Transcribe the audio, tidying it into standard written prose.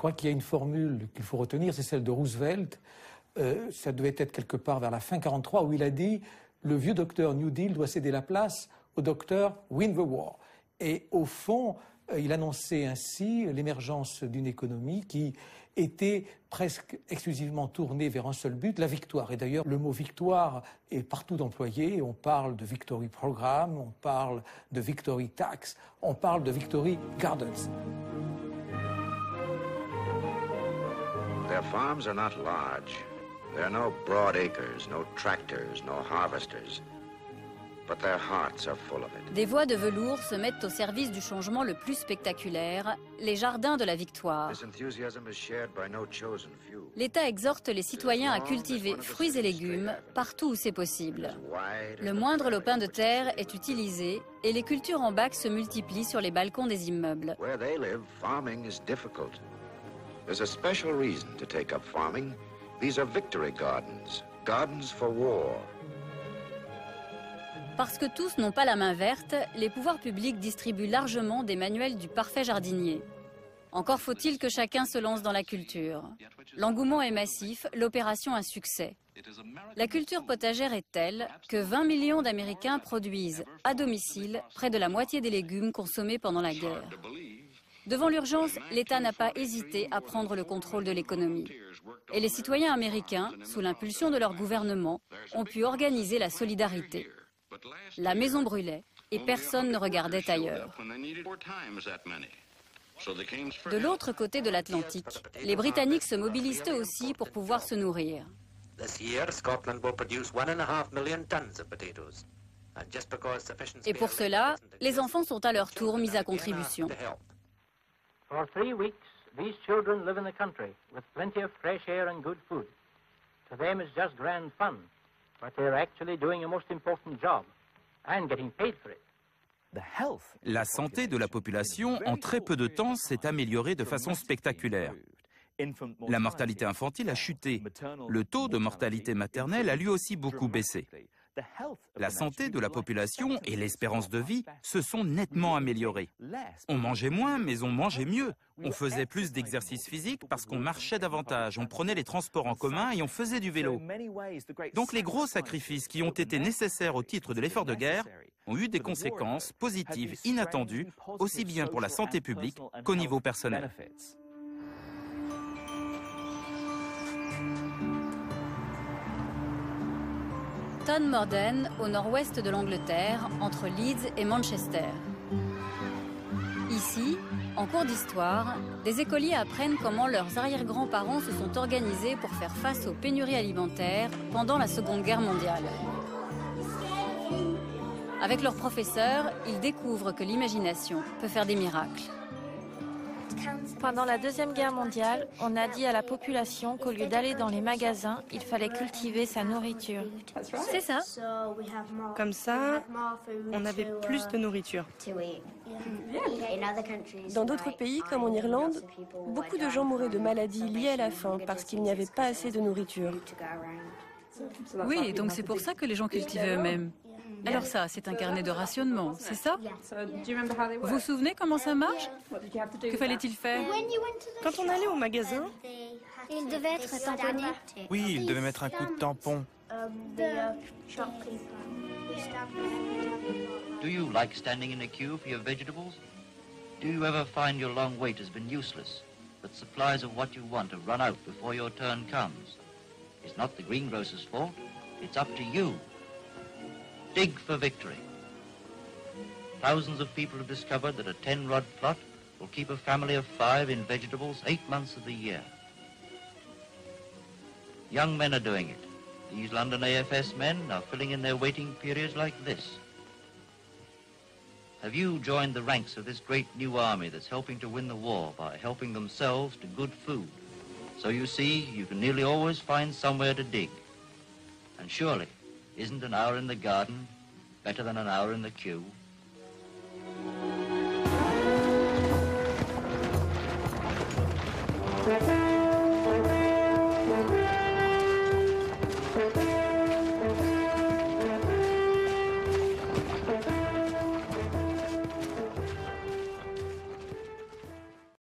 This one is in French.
crois qu'il y a une formule qu'il faut retenir, c'est celle de Roosevelt. Ça devait être quelque part vers la fin 1943, où il a dit « Le vieux docteur New Deal doit céder la place au docteur Win the War ». Et au fond, il annonçait ainsi l'émergence d'une économie qui était presque exclusivement tournée vers un seul but, la victoire. Et d'ailleurs, le mot victoire est partout employé. On parle de Victory Programme, on parle de Victory Tax, on parle de Victory Gardens. Their farms are not large. There are no broad acres, no tractors, no harvesters. But their hearts are full of it. Des voies de velours se mettent au service du changement le plus spectaculaire, les jardins de la victoire. This enthusiasm is shared by no chosen few. L'État exhorte les citoyens à cultiver fruits et légumes partout où c'est possible. Le moindre lopin de terre est utilisé et les cultures en bac se multiplient sur les balcons des immeubles. Where they live, farming is difficult. There's a special reason to take up farming. These are victory gardens, gardens for war. Parce que tous n'ont pas la main verte, les pouvoirs publics distribuent largement des manuels du parfait jardinier. Encore faut-il que chacun se lance dans la culture. L'engouement est massif, l'opération un succès. La culture potagère est telle que 20 millions d'Américains produisent à domicile près de la moitié des légumes consommés pendant la guerre. Devant l'urgence, l'État n'a pas hésité à prendre le contrôle de l'économie. Et les citoyens américains, sous l'impulsion de leur gouvernement, ont pu organiser la solidarité. La maison brûlait et personne ne regardait ailleurs. De l'autre côté de l'Atlantique, les Britanniques se mobilisent eux aussi pour pouvoir se nourrir. Et pour cela, les enfants sont à leur tour mis à contribution. For 3 weeks, these children live in the country with plenty of fresh air and good food. To them it's just grand fun, but they're actually doing a most important job and getting paid for it. La santé de la population, en très peu de temps, s'est améliorée de façon spectaculaire. La mortalité infantile a chuté. Le taux de mortalité maternelle a lui aussi beaucoup baissé. La santé de la population et l'espérance de vie se sont nettement améliorées. On mangeait moins, mais on mangeait mieux. On faisait plus d'exercice physique parce qu'on marchait davantage, on prenait les transports en commun et on faisait du vélo. Donc les gros sacrifices qui ont été nécessaires au titre de l'effort de guerre ont eu des conséquences positives inattendues, aussi bien pour la santé publique qu'au niveau personnel. Ton Morden, au nord-ouest de l'Angleterre, entre Leeds et Manchester. Ici, en cours d'histoire, des écoliers apprennent comment leurs arrière-grands-parents se sont organisés pour faire face aux pénuries alimentaires pendant la Seconde Guerre mondiale. Avec leurs professeurs, ils découvrent que l'imagination peut faire des miracles. Pendant la Deuxième Guerre mondiale, on a dit à la population qu'au lieu d'aller dans les magasins, il fallait cultiver sa nourriture. C'est ça. Comme ça, on avait plus de nourriture. Dans d'autres pays, comme en Irlande, beaucoup de gens mouraient de maladies liées à la faim parce qu'il n'y avait pas assez de nourriture. Oui, donc c'est pour ça que les gens cultivaient eux-mêmes. Alors ça, c'est un carnet de rationnement, c'est ça? Vous vous souvenez comment ça marche? Que fallait-il faire? Quand on allait au magasin, il devait être tamponné. Oui, il devait mettre un coup de tampon. Do you like standing in a queue for your vegetables? Do you ever find your long wait has been useless, that supplies of what you want have run out before your turn comes? It's not the greengrocer's fault, it's up to you. Dig for victory. Thousands of people have discovered that a 10-rod plot will keep a family of 5 in vegetables 8 months of the year. Young men are doing it. These London AFS men are filling in their waiting periods like this. Have you joined the ranks of this great new army that's helping to win the war by helping themselves to good food? So you see, you can nearly always find somewhere to dig. And surely, isn't an hour in the garden better than an hour in the queue?